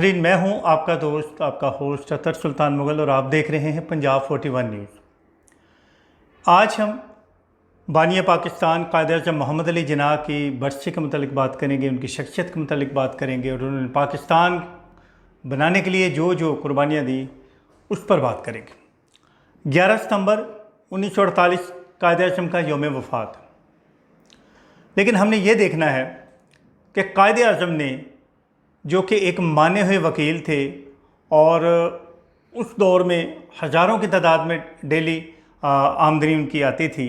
मैं हूं आपका दोस्त, आपका होस्ट अतर सुल्तान मुगल और आप देख रहे हैं पंजाब 41 न्यूज़। आज हम बानिया पाकिस्तान कायद-ए-आज़म मोहम्मद अली जिन्ना की बरसी के मतलब बात करेंगे, उनकी शख्सियत के मतलब बात करेंगे और उन्होंने पाकिस्तान बनाने के लिए जो जो कुर्बानियाँ दी उस पर बात करेंगे। 11 सितंबर 1948 कायद-ए-आज़म का यौम वफ़ात। लेकिन हमने ये देखना है कि कायद-ए-आज़म ने, जो कि एक माने हुए वकील थे और उस दौर में हज़ारों की तादाद में डेली आमदनी उनकी आती थी,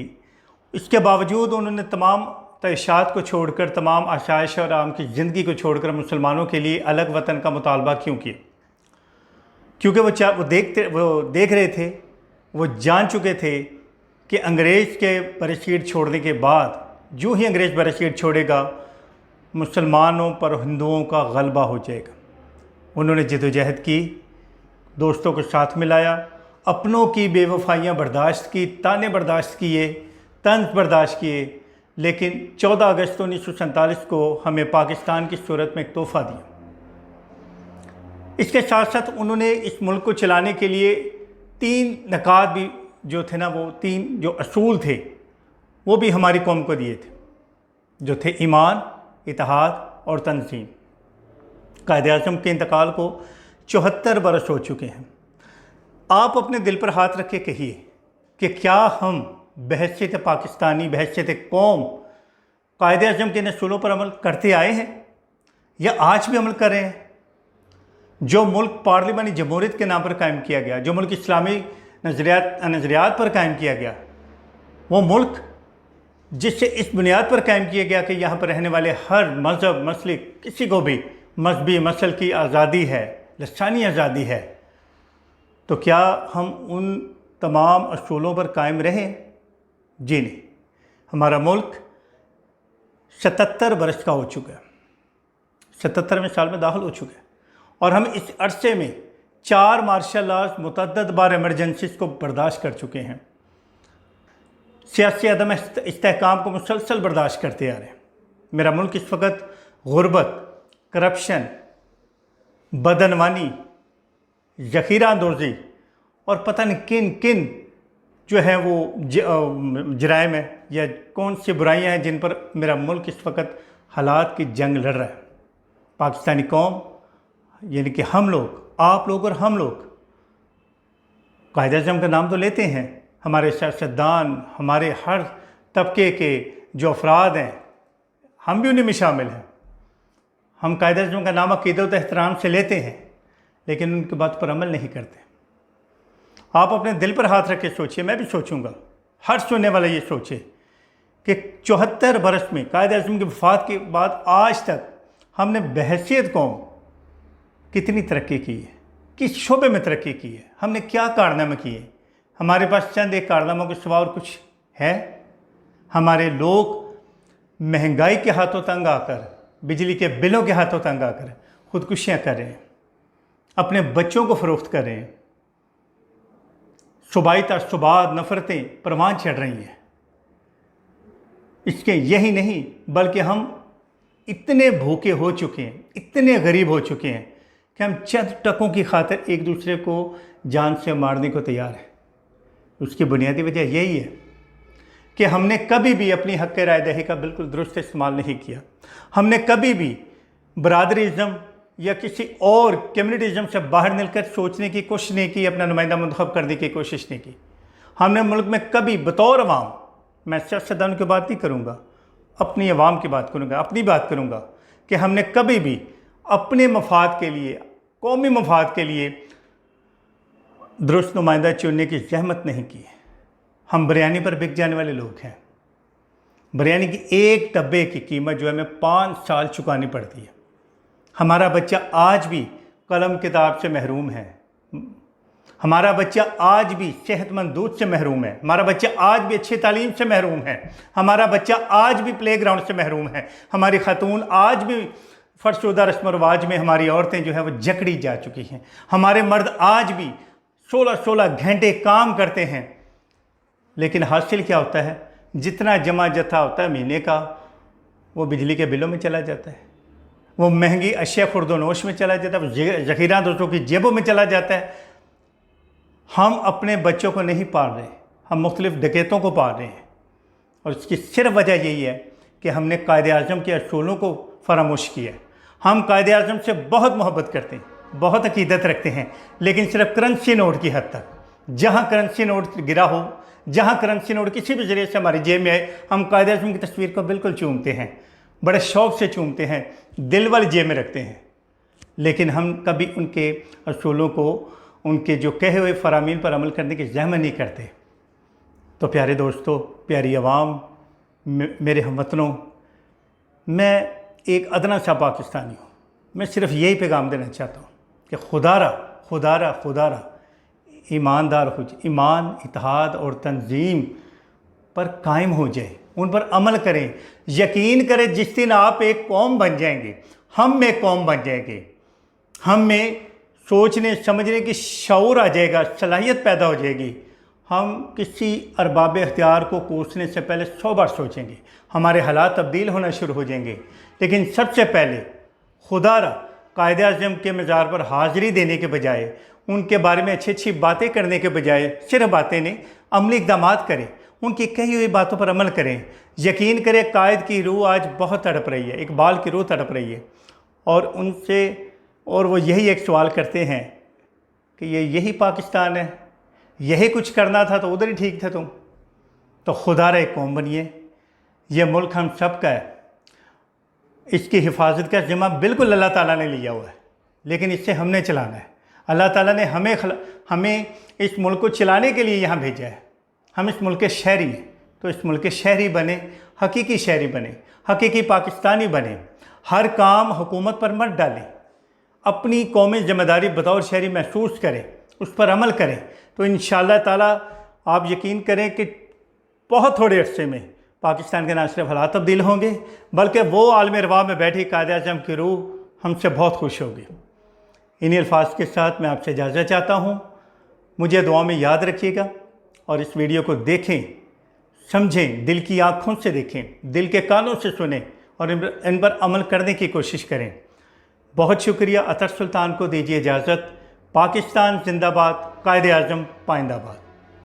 इसके बावजूद उन्होंने तमाम तयशात को छोड़कर, तमाम आशाइश और आम की ज़िंदगी को छोड़कर मुसलमानों के लिए अलग वतन का मुतालबा क्यों किया? क्योंकि वो देख रहे थे, वो जान चुके थे कि अंग्रेज़ के बरसीट छोड़ने के बाद, जो ही अंग्रेज़ बरसीट छोड़ेगा, मुसलमानों पर हिंदुओं का गलबा हो जाएगा। उन्होंने जद्दोजहद की, दोस्तों को साथ मिलाया, अपनों की बेवफाइयाँ बर्दाश्त की, ताने बर्दाश्त किए, तंज बर्दाश्त किए, लेकिन 14 अगस्त 1947 को हमें पाकिस्तान की सूरत में एक तोहफ़ा दिया। इसके साथ साथ उन्होंने इस मुल्क को चलाने के लिए 3 नकात भी जो थे ना, वो 3 जो असूल थे वो भी हमारी कौम को दिए थे, जो थे ईमान, इत्तेहाद और तंजीम। कायद-ए-आज़म के इंतकाल को 74 बरस हो चुके हैं। आप अपने दिल पर हाथ रख के कहिए कि क्या हम बहैसियत पाकिस्तानी, बहैसियत कौम कायद-ए-आज़म के असूलों पर अमल करते आए हैं या आज भी अमल कर रहे हैं? जो मुल्क पार्लिमानी जमहूरियत के नाम पर कायम किया गया, जो मुल्क इस्लामी नज़रियात पर कायम किया गया, वो मुल्क जिससे इस बुनियाद पर कायम किया गया कि यहाँ पर रहने वाले हर मज़हब, मसलिक, किसी को भी मजहबी मसल की आज़ादी है, लसानी आज़ादी है, तो क्या हम उन तमाम असूलों पर कायम रहें? जी नहीं। हमारा मुल्क 77 बरस का हो चुका है, 77वें साल में दाखिल हो चुका है और हम इस अरसे में 4 मार्शल लॉज, मुतअद्दिद बार एमरजेंसीज़ को बर्दाश्त कर चुके हैं। सियासी अदम इस्तेहकाम को मुसलसल बर्दाश्त करते आ रहे हैं। मेरा मुल्क इस वक्त गुर्बत, करप्शन, बदनवानी, ज़ख़ीरा अंदोज़ी और पता नहीं किन किन जो है वो जराइम है या कौन सी बुराइयां हैं जिन पर मेरा मुल्क इस वक्त हालात की जंग लड़ रहा है। पाकिस्तानी कौम यानी कि हम लोग, आप लोग और हम लोग, कायद-ए-आज़म का नाम तो लेते हैं, हमारे सियासतदान, हमारे हर तबके के जो अफराद हैं, हम भी उन्हीं में शामिल हैं। हम कायद-ए-आज़म का नाम अक़ीदत एहतराम से लेते हैं, लेकिन उनकी बात पर अमल नहीं करते। आप अपने दिल पर हाथ रख के सोचिए, मैं भी सोचूंगा, हर सुनने वाला ये सोचे कि 74 बरस में कायद-ए-आज़म की वफ़ात के बाद आज तक हमने बहैसियत कौम कितनी तरक्की की है, किस शोबे में तरक्की की है, हमने क्या कारनामे किए। हमारे पास चंद एक कारनामों के सिवा और कुछ है? हमारे लोग महंगाई के हाथों तंग आकर, बिजली के बिलों के हाथों तंग आकर खुदकुशियाँ कर रहे हैं, अपने बच्चों को फ़रोख्त कर रहे हैं, सुबाई तासुबात, नफ़रतें परवान चढ़ रही हैं। इसके यही नहीं बल्कि हम इतने भूखे हो चुके हैं, इतने गरीब हो चुके हैं कि हम चंद टकों की खातिर एक दूसरे को जान से मारने को तैयार हैं। उसकी बुनियादी वजह यही है कि हमने कभी भी अपनी हक़ राय दही का बिल्कुल दुरुस्त इस्तेमाल नहीं किया। हमने कभी भी बरादरीज़म या किसी और कम्युनिटिज़म से बाहर निकलकर सोचने की कोशिश नहीं की, अपना नुमाइंदा मुंतखब करने की कोशिश नहीं की। हमने मुल्क में कभी बतौर अवाम, मैं सियासतदान की बात नहीं करूँगा, अपनी अवाम की बात करूँगा, अपनी बात करूँगा कि हमने कभी भी अपने मफाद के लिए, कौमी मफाद के लिए दुरुस्त नुमाइंदा चुनने की जहमत नहीं की है। हम बिरयानी पर बिक जाने वाले लोग हैं। बिरयानी की एक डब्बे की कीमत जो है हमें 5 साल चुकानी पड़ती है। हमारा बच्चा आज भी कलम किताब से महरूम है। हमारा बच्चा आज भी सेहतमंद दूध से महरूम है। हमारा बच्चा आज भी अच्छी तालीम से महरूम है। हमारा बच्चा आज भी प्ले ग्राउंड से महरूम है। हमारी खातून आज भी फर्शुदा रस्म व रवाज में, हमारी औरतें जो है वो जकड़ी जा चुकी हैं। हमारे मर्द आज भी 16-16 घंटे काम करते हैं, लेकिन हासिल क्या होता है? जितना जमा जथा होता है महीने का, वो बिजली के बिलों में चला जाता है। वो महंगी अशिया खुर्दोनोश में चला जाता है, वो ज़ख़ीरा दोस्तों की जेबों में चला जाता है। हम अपने बच्चों को नहीं पाल रहे, हम मुख्तलिफ़ डकैतों को पाल रहे हैं। और इसकी सिर्फ वजह यही है कि हमने कायद-ए-आज़म के असूलों को फरामोश किया है। हम कायद-ए-आज़म से बहुत मोहब्बत करते हैं, बहुत अकीदत रखते हैं, लेकिन सिर्फ करेंसी नोट की हद तक। जहाँ करेंसी नोट गिरा हो, जहाँ करेंसी नोट किसी भी ज़रिए से हमारी जेब में आए, हम कायद-ए-आज़म की तस्वीर को बिल्कुल चूमते हैं, बड़े शौक़ से चूमते हैं, दिल वाली जेब में रखते हैं। लेकिन हम कभी उनके असूलों को, उनके जो कहे हुए फ़रामीन पर अमल करने की ज़हमत नहीं करते। तो प्यारे दोस्तों, प्यारी आवाम, मेरे हमवतनों, मैं एक अदना सा पाकिस्तानी हूँ। मैं सिर्फ़ यही पैगाम देना चाहता हूँ कि खुदारा ईमानदार हो जाए, ईमान, इत्तेहाद और तंजीम पर कायम हो जाए, उन पर अमल करें। यकीन करें, जिस दिन आप एक कौम बन जाएंगे, हम में कौम बन जाएंगे, हम में सोचने समझने की शऊर आ जाएगा, सलाहियत पैदा हो जाएगी। हम किसी अरबाब इख्तियार को कोसने से पहले 100 बार सोचेंगे, हमारे हालात तब्दील होना शुरू हो जाएंगे। लेकिन सबसे पहले खुदारा कायद-ए-आज़म के मज़ार पर हाज़िरी देने के बजाय, उनके बारे में अच्छी अच्छी बातें करने के बजाय, सिर्फ बातें नहीं, अमली इक़दामात करें, उनकी कही हुई बातों पर अमल करें। यकीन करें, कायद की रूह आज बहुत तड़प रही है, इकबाल की रूह तड़प रही है, और वो यही एक सवाल करते हैं कि यही पाकिस्तान है, यही कुछ करना था तो उधर ही ठीक थे तुम। तो खुदारा एक कौम बनिए, ये मुल्क हम सब का है, इसकी हिफाजत का ज़िम्मा बिल्कुल अल्लाह ताला ने लिया हुआ है, लेकिन इससे हमने चलाना है। अल्लाह ताला ने हमें इस मुल्क को चलाने के लिए यहाँ भेजा है। हम इस मुल्क के शहरी हैं, तो इस मुल्क के शहरी बने, हकीकी शहरी बने, हकीकी पाकिस्तानी बने। हर काम हुकूमत पर मत डालें, अपनी कौमी ज़िम्मेदारी बतौर शहरी महसूस करें, उस पर अमल करें, तो इंशाअल्लाह ताला आप यकीन करें कि बहुत थोड़े अरसे में पाकिस्तान के ना सिर्फ हालात तब्दील होंगे, बल्कि वो आलम रवा में बैठी कायद-ए-आज़म की रूह हमसे बहुत खुश होगी। इन्हीं अल्फाज के साथ मैं आपसे इजाज़त चाहता हूँ। मुझे दुआ में याद रखिएगा और इस वीडियो को देखें, समझें, दिल की आँखों से देखें, दिल के कानों से सुनें और इन पर अमल करने की कोशिश करें। बहुत शुक्रिया। अतर सुल्तान को दीजिए इजाज़त। पाकिस्तान जिंदाबाद, कायद-ए-आज़म पाइंदाबाद।